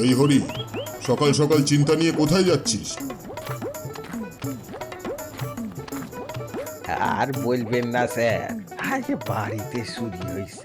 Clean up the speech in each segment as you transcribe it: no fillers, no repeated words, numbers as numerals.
এই হরি, সকাল সকাল চিন্তা নিয়ে কোথায় যাচ্ছিস? আর বলবেন না স্যার, আজ বাড়িতে চুরি হয়েছে।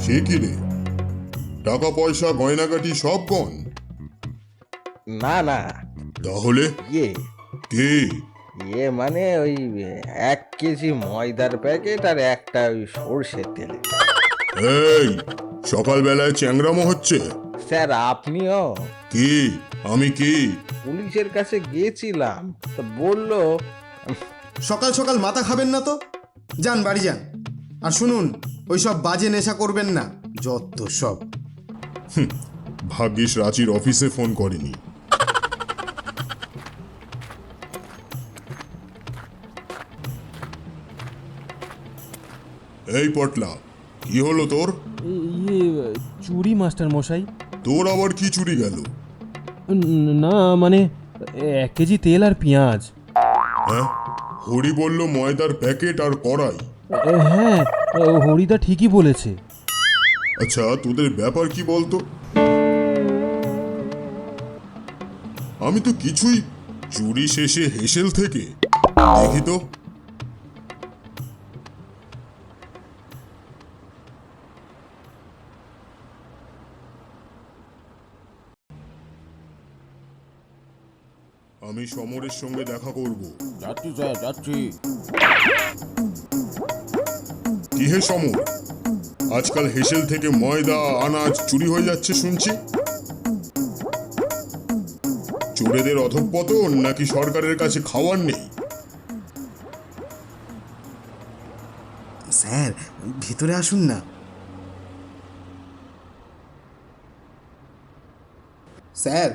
সে কি রে, টাকা পয়সা গয়নাগাটি সব গন? না না, তাহলে ইয়ে কে? ইয়ে মানে ওই 1 কেজি ময়দার প্যাকেট আর একটা ওই সর্ষের তেল। এই সকালবেলায় চ্যাংরামো হচ্ছে? স্যার আপনিও? কি? আমি কি? পুলিশের কাছে গিয়েছিলাম, তো বললো সকাল সকাল মাথা খাবেন না তো, যান বাড়ি যান। আর শুনুন, ওই সব বাজে নেশা করবেন না, যত সব। ভাগ্যিস রাঁচির অফিসে ফোন করেনি। এই পটলা, কি হলো তোর? ইয়ে চুরি মাস্টার মশাই। তোর আবার কি চুরি গেল? না মানে 1 কেজি তেল আর পেঁয়াজ। হ্যাঁ, হরি বলল ময়দার প্যাকেট আর কড়াই। হ্যাঁ, হরিদা ঠিকই বলেছে। আচ্ছা, তোদের ব্যাপার কি বলতো? আমি তো কিছুই। চুরি শেষে হেসেল থেকে দেখি তো। আমি সমরের সঙ্গে দেখা করব। যাচ্ছি স্যার, যাচ্ছি। কি হে সমর, আজকাল হেসেল থেকে ময়দা আনাজ চুরি হয়ে যাচ্ছে শুনছি। চোরেদের অধঃপতন নাকি সরকারের কাছে খাওয়ার নেই? স্যার, ভিতরে আসুন না। স্যার,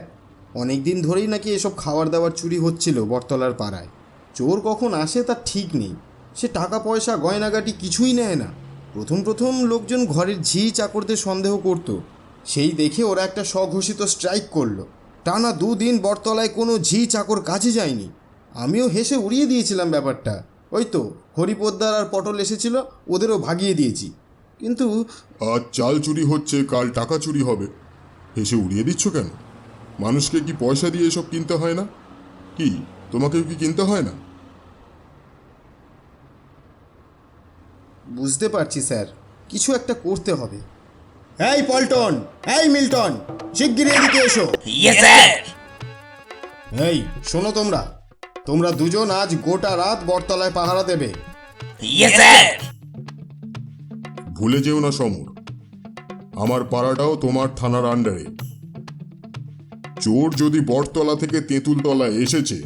অনেক দিন ধরেই নাকি এসব খাবার দাবার চুরি হচ্ছিল বটতলার পাড়ায়। চোর কখন আসে তার ঠিক নেই। সে টাকা পয়সা গয়নাগাটি কিছুই নেয় না। প্রথম প্রথম লোকজন ঘরের ঝি চাকরদের সন্দেহ করত, সেই দেখে ওরা একটা স্বঘোষিত স্ট্রাইক করলো। টানা 2 দিন বটতলায় কোনো ঝি চাকর কাজে যায়নি। আমিও হেসে উড়িয়ে দিয়েছিলাম ব্যাপারটা। ওই তো হরিপোদ্দার আর পটল এসেছিল, ওদেরও ভাগিয়ে দিয়েছি। কিন্তু আজ চাল চুরি হচ্ছে, কাল টাকা চুরি হবে, হেসে উড়িয়ে দিচ্ছ কেন? মানুষকে কি পয়সা দিয়ে এসব কিনতে হয় না? কি তোমাকেও কি কিনতে হয় না? বুঝতে পারছি স্যার, কিছু একটা করতে হবে। এই পল্টন, এই মিল্টন, শিগগিরই এদিকে এসো। Yes sir. এই শোনো, তোমরা দুজন আজ গোটা রাত বটতলায় পাহারা দেবে। Yes sir. ভুলে যেও না সমর, আমার পাড়াটাও তোমার থানার আন্ডারে। চোর যদি বটতলা থেকে তেঁতুল তলায় এসেছে,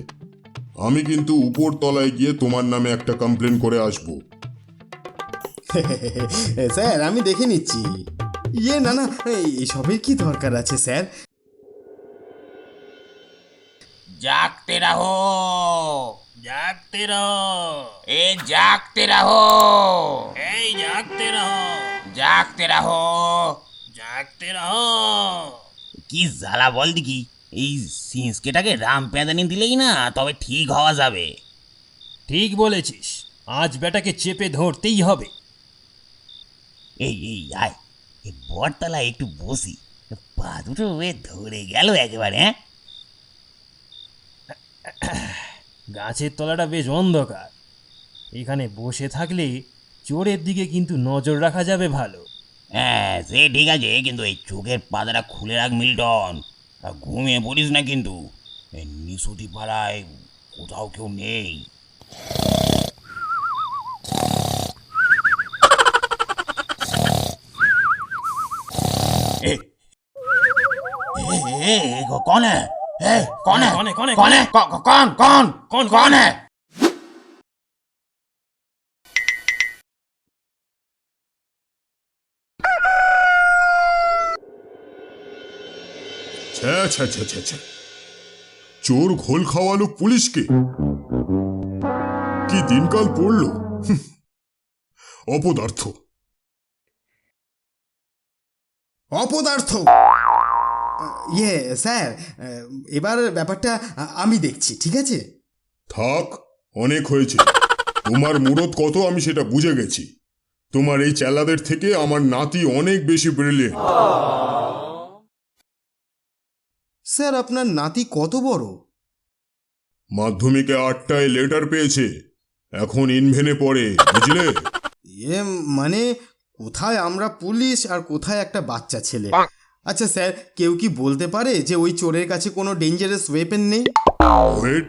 আমি কিন্তু উপর তলায় গিয়ে তোমার নামে একটা কমপ্লেন করে আসবো। স্যার আমি দেখে নিচ্ছি। না না, এসবের কি দরকার আছে স্যার? जागते रहो, जागते रहो, जागते रहो, जागते रहो, जागते रहो, जागते रहो। কি জ্বালা বল দেখি, এই সিন্সকেটাকে রাম পেঁদানি দিলেই না তবে ঠিক হওয়া যাবে। ঠিক বলেছিস, আজ বেটাকে চেপে ধরতেই হবে। এই আয়, এই বটতলায় একটু বসি, পা দুটো ধরে গেল একেবারে। হ্যাঁ, গাছের তলাটা বেশ অন্ধকার, এখানে বসে থাকলে চোরের দিকে কিন্তু নজর রাখা যাবে ভালো। হ্যাঁ সে ঠিক আছে, কিন্তু এই চোখের পাতাটা খুলে রাখ মিল্টন, আর ঘুমিয়ে পড়িস না কিন্তু। এই নিশুতি পাড়ায় কোথাও কেউ নেই। कौन है? कौन है? कौन है? कौन है? ছ্যা ছ্যা ছ্যা ছ্যা ছ্যা, চোর ঘোল খাওয়ালো পুলিশকে! কি দিনকাল পড়লো! অপদার্থ! অপদার্থ! স্যার, এবার ব্যাপারটা আমি দেখছি, ঠিক আছে? থাক, অনেক হয়েছে। তোমার মুরত কত আমি সেটা বুঝে গেছি। তোমার এই চেলাদের থেকে আমার নাতি অনেক বেশি ব্রিলিয়েন্ট। স্যার আপনার নাতি কত বড়? মাধ্যমিকে 8টায় লেটার পেয়েছে, এখন ইনভেনে পড়ে, বুঝলে? মানে কোথায় আমরা পুলিশ আর কোথায় একটা বাচ্চা ছেলে। আচ্ছা স্যার, কেউ কি বলতে পারে যে ওই চোরের কাছে কোনো ডেঞ্জারাস ওয়েপেন নেই? ওয়েট,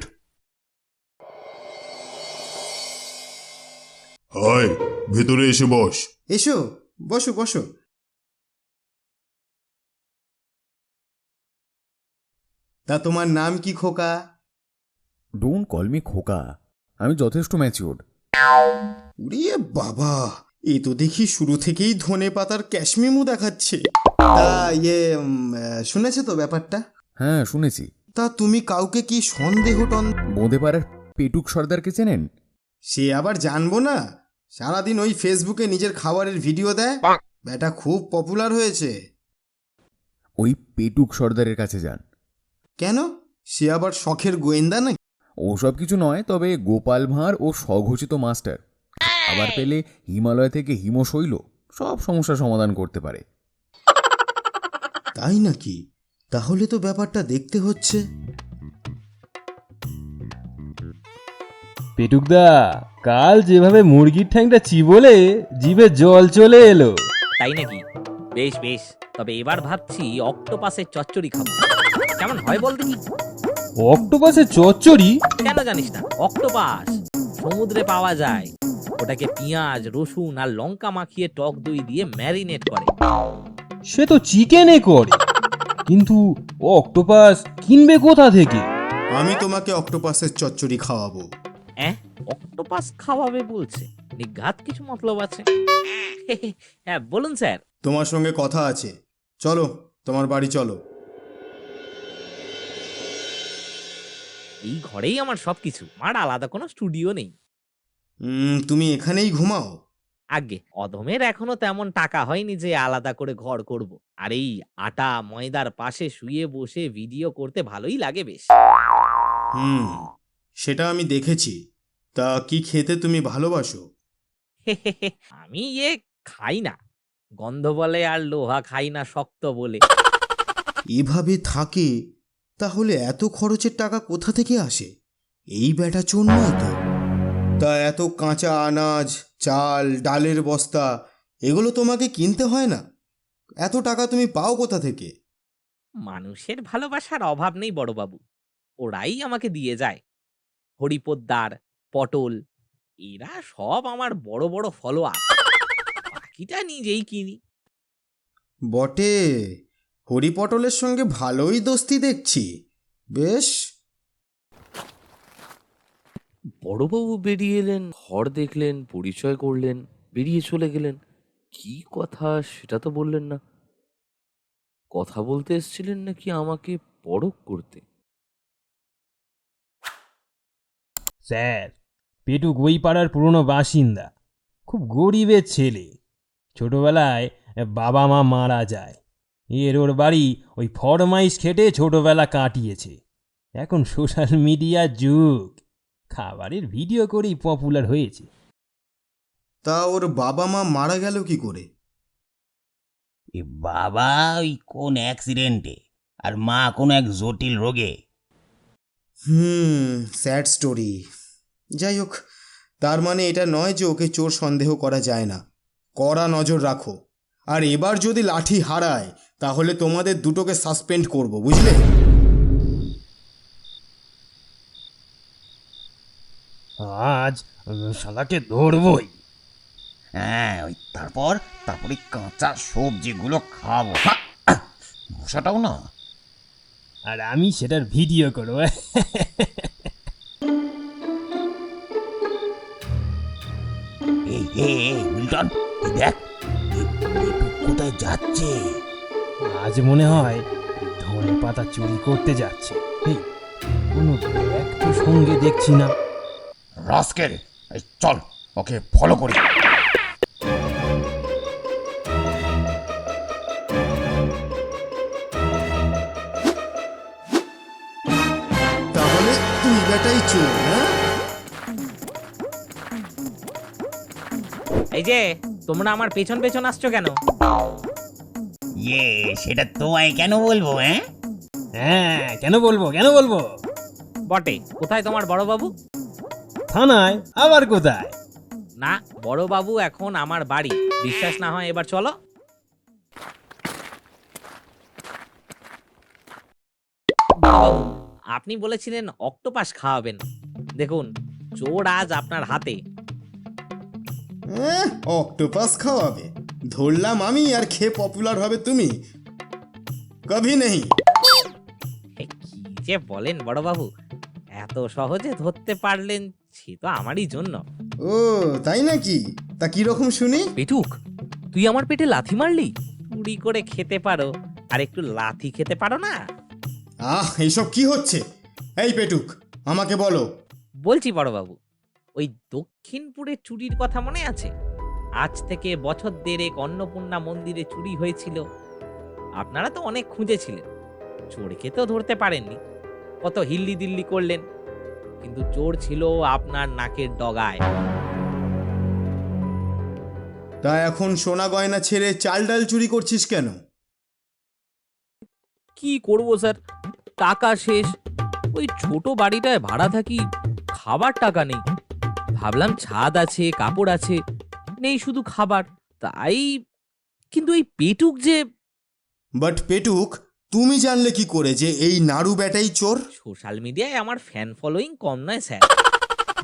হায়, ভেতরে এসে বস। এসো, বসো বসো। তা তোমার নাম কি খোকা? ডোন্ট কল মি খোকা, আমি যথেষ্ট ম্যাচিওর্ড। উড়িয়ে বাবা, এ তো দেখি শুরু থেকেই ধনে পাতার ক্যাশমেমো দেখাচ্ছে। তা শুনেছে তো ব্যাপারটা? হ্যাঁ শুনেছি। তা তুমি কাউকে কি সন্দেহ বোঁদেপাড়ার পেটুক সর্দারকে চেনেন? সে আবার জানবো না? সারাদিন ওই ফেসবুকে নিজের খাবারের ভিডিও দেয়, ব্যাটা খুব পপুলার হয়েছে। ওই পেটুক সর্দারের কাছে যান। কেন, সে আবার শখের গোয়েন্দা নাকি? ওসব কিছু নয়, তবে গোপাল ভাঁড় ও স্বঘোষিত মাস্টার, আবার পেলে হিমালয় থেকে হিমশৈল সব সমস্যার সমাধান করতে পারে। তাই নাকি? তাহলে তো ব্যাপারটা দেখতে হচ্ছে। পেটুকদা, কাল যেভাবে মুরগির ঠ্যাংটা চিবোলে জিভে জল চলে এলো। তাই নাকি? বেশ বেশ, তবে এবার ভাবছি অক্টোপাসের চচ্চড়ি খাবো। কেমন হয় বল দেখি? অক্টোপাসের চচ্চড়ি? কেন জানিস না? অক্টোপাস সমুদ্রে পাওয়া যায়। ওটাকে পেঁয়াজ, রসুন আর লঙ্কা মাখিয়ে টক দই দিয়ে ম্যারিনেট করে। সে তো চিকেনে করে, কিন্তু অক্টোপাস কিনবে কোথা থেকে? আমি তোমাকে অক্টোপাসের চচ্চড়ি খাওয়াবো। অক্টোপাস খাওয়াবে বলছে? নিঘাত কিছু মতলব আছে। হ্যাঁ বলুন স্যার। তোমার সঙ্গে কথা আছে, চলো তোমার বাড়ি চলো। এই ঘরেই আমার সবকিছু, আমার আলাদা কোনো স্টুডিও নেই। তুমি এখানেই ঘুমাও? আগে অধমের এখনো তেমন টাকা হয়নি যে আলাদা করে ঘর করব। আর এই আটা ময়দার পাশে শুয়ে বসে ভিডিও করতে ভালোই লাগে বেশ। সেটা আমি দেখেছি। তা কি খেতে তুমি ভালোবাসো? আমি খাই না, গন্ধ বলে, আর লোহা খাই না শক্ত বলে। এভাবে থাকে তাহলে এত খরচের টাকা কোথা থেকে আসে? এই বেটা চোর নয় তো? তা এত কাঁচা আনাজ, চাল, ডালের বস্তা এগুলো তোমাকে কিনতে হয় না? এত টাকা তুমি পাও কোথা থেকে? মানুষের ভালোবাসার অভাব নেই বড়বাবু, ওরাই আমাকে দিয়ে যায়। হরিপোদ্দার, পটল, এরা সব আমার বড় বড় ফলোয়ার। বাকিটা নিজেই কিনি। বটে, হরিপটলের সঙ্গে ভালোই দোস্তি দেখছি। বেশ। বড়বাবু বেরিয়ে এলেন, ঘর দেখলেন, পরিচয় করলেন, বেরিয়ে চলে গেলেন। কি কথা সেটা তো বললেন না। কথা বলতে এসেছিলেন নাকি আমাকে পরখ করতে? স্যার, পেটুক ওই পাড়ার পুরনো বাসিন্দা, খুব গরিবের ছেলে। ছোটবেলায় বাবা মা মারা যায়, ওর বাড়ি ওই ফরমাইশ খেটে ছোটবেলা কাটিয়েছে। এখন সোশ্যাল মিডিয়ার যুগ, খাবারের ভিডিও করেই পপুলার হয়েছে। তা ওর বাবা মা মারা গেল কি করে? এ বাবা ওই কোন অ্যাক্সিডেন্টে, আর মা কোনো এক জটিল রোগে। Sad story. যাই হোক, তার মানে এটা নয় যে ওকে চোর সন্দেহ করা যায় না। কড়া নজর রাখো, আর এবার যদি লাঠি হারায় তাহলে তোমাদের দুটোকে সাসপেন্ড করব, বুঝলে? আজ শালাকে ধরবই। হ্যাঁ, ওই তারপরে কাঁচা সবজিগুলো খাবো, মশাটাও না। আর আমি সেটার ভিডিও করবো। মিল্টন, এই দেখ, কোথায় যাচ্ছে? আজ মনে হয় ধনে পাতা চুরি করতে যাচ্ছে। কোনো ব্যাগ তো সঙ্গে দেখছি না। রাস্কেল, চল ওকে ফলো করি। তাহলে তুই বেটাই চোর, হ্যাঁ? এই যে তোমরা আমার পেছন পেছন আসছো কেন? সেটা তোমায় কেন বলবো? হ্যাঁ, কেন বলবো কেন বলবো? বটে, কোথায় তোমার বড়বাবু? থানায়, আবার কোথায়? না, বড়বাবু এখন আমার বাড়ি। বিশ্বাস না হয় এবার চলো। বড়বাবু, আপনি বলেছিলেন অক্টোপাস খাওয়াবেন। দেখুন, চোর আজ আপনার হাতে। অক্টোপাস খাওয়াবে? ধরলাম আমি আর খেয়ে পপুলার হবে তুমি? কভি নেই। এ, কি যে বলেন বড়বাবু, এত সহজে ধরতে পারলেন সে তো আমারই জন্য। ও তাই নাকি? তা কিরকম শুনি? পেটুক, তুই আমার পেটে লাথি মারলি? চুরি করে খেতে পারো, আর একটু লাথি খেতে পারো না? এইসব কি হচ্ছে? এই পেটুক, আমাকে বলো। বলছি বড়বাবু, ওই দক্ষিণপুরে চুরির কথা মনে আছে? আজ থেকে বছর দেড়েক অন্নপূর্ণা মন্দিরে চুরি হয়েছিল। আপনারা তো অনেক খুঁজেছিলেন, চোরকে তো ধরতে পারেননি, কত হিল্লি দিল্লি করলেন, কিন্তু চোর ছিল আপনার নাকের ডগায়। তা এখন সোনা গয়না ছেড়ে চাল ডাল চুরি করছিস কেন? কি করব স্যার, টাকা শেষ। ওই ছোট বাড়িটায় ভাড়া থাকি, খাবার টাকা নেই। ভাবলাম ছাদ আছে, কাপড় আছে, নেই শুধু খাবার। তাই, কিন্তু এই পেটুক যে... বাট পেটুক, তুমি জানলে কি করে যে এই নাড়ু ব্যাটাই চোর? সোশ্যাল মিডিয়ায় আমার ফ্যান ফলোয়িং কম নয় স্যার।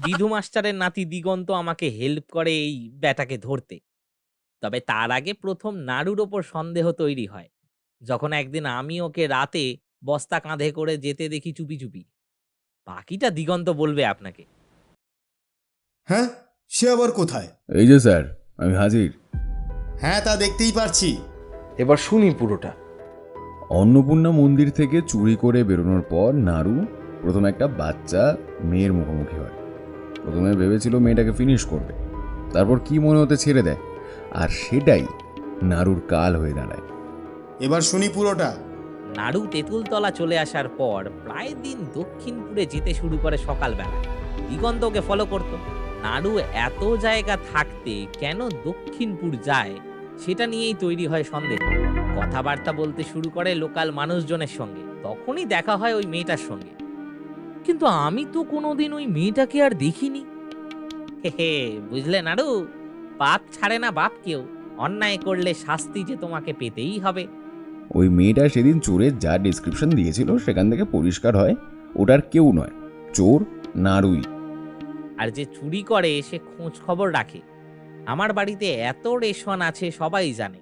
বিধু মাস্টারের নাতি দিগন্ত আমাকে হেল্প করে এই ব্যাটাকে ধরতে। তবে তার আগে প্রথম নাড়ুর ওপর সন্দেহ তৈরি হয়, যখন একদিন আমি ওকে রাতে বস্তা কাঁধে করে যেতে দেখি চুপি চুপি। বাকিটা দিগন্ত বলবে আপনাকে। হ্যাঁ, সে আবার কোথায়? এই যে স্যার, আমি হাজির। হ্যাঁ, তা দেখতেই পারছি। এবার শুনি পুরোটা। অন্নপূর্ণা মন্দির থেকে চুরি করে বেরোনোর পর নাড়ু প্রথম একটা বাচ্চা মেয়ের মুখোমুখি হয়। প্রথমে ভেবেছিল মেয়েটাকে ফিনিশ করবে, তারপর কি মনে হতে ছেড়ে দেয়, আর সেটাই নাড়ুর কাল হয়ে দাঁড়ায়। এবার শুনি পুরোটা। নাড়ু তেঁতুলতলা চলে আসার পর প্রায় দিন দক্ষিণপুরে যেতে শুরু করে সকালবেলা। দিগন্ত ওকে ফলো করত। নাড়ু এত জায়গা থাকতে কেন দক্ষিণপুর যায়, সেটা নিয়েই তৈরি হয় সন্দেহ। কথাবার্তা বলতে শুরু করে লোকাল মানুষজনের সঙ্গে। তখনই দেখা হয় ওই মেয়েটার সঙ্গে। কিন্তু আমি তো কোনোদিন ওই মেয়েটাকে আর দেখিনি। হে হে, বুঝলে নাড়ু, পাপ ছাড়ে না বাপ কেউ। অন্যায় করলে শাস্তি যে তোমাকে পেতেই হবে। ওই মেয়েটা সেদিন চোরের যা ডিসক্রিপশন দিয়েছিল সেখান থেকে পরিষ্কার হয় ওটার কেউ নয়, চোর নাড়ুই। আর যে চুরি করে সে খোঁজ খবর রাখে। আমার বাড়িতে এত রেশন আছে সবাই জানে,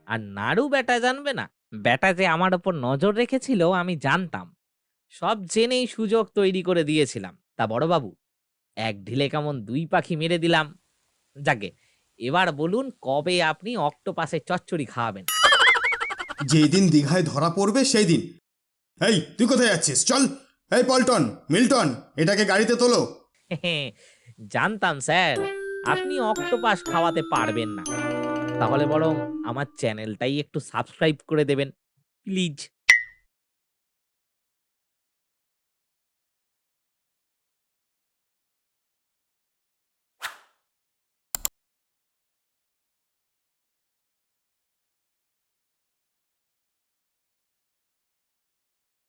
আর নাড়ু বেটা জানবে না? বেটা যে আমার ওপর নজর রেখেছিল আমি জানতাম। সব জেনেই সুযোগ তৈরি করে দিয়েছিলাম। তা বড়বাবু, এক ঢিলে কেমন দুই পাখি মেরে দিলাম। যাকে, এবার বলুন কবে আপনি অক্টোপাসের চচ্চড়ি খাওয়াবেন? যেই দিন দীঘায় ধরা পড়বে সেই দিন। এই, তুই কোথায় যাচ্ছিস? চল। এই পল্টন, মিল্টন, এটাকে গাড়িতে তোলো। জানতাম স্যার আপনি অক্টোপাস খাওয়াতে পারবেন না। তাহলে বরং আমার চ্যানেলটাই একটু সাবস্ক্রাইব করে দেবেন প্লিজ।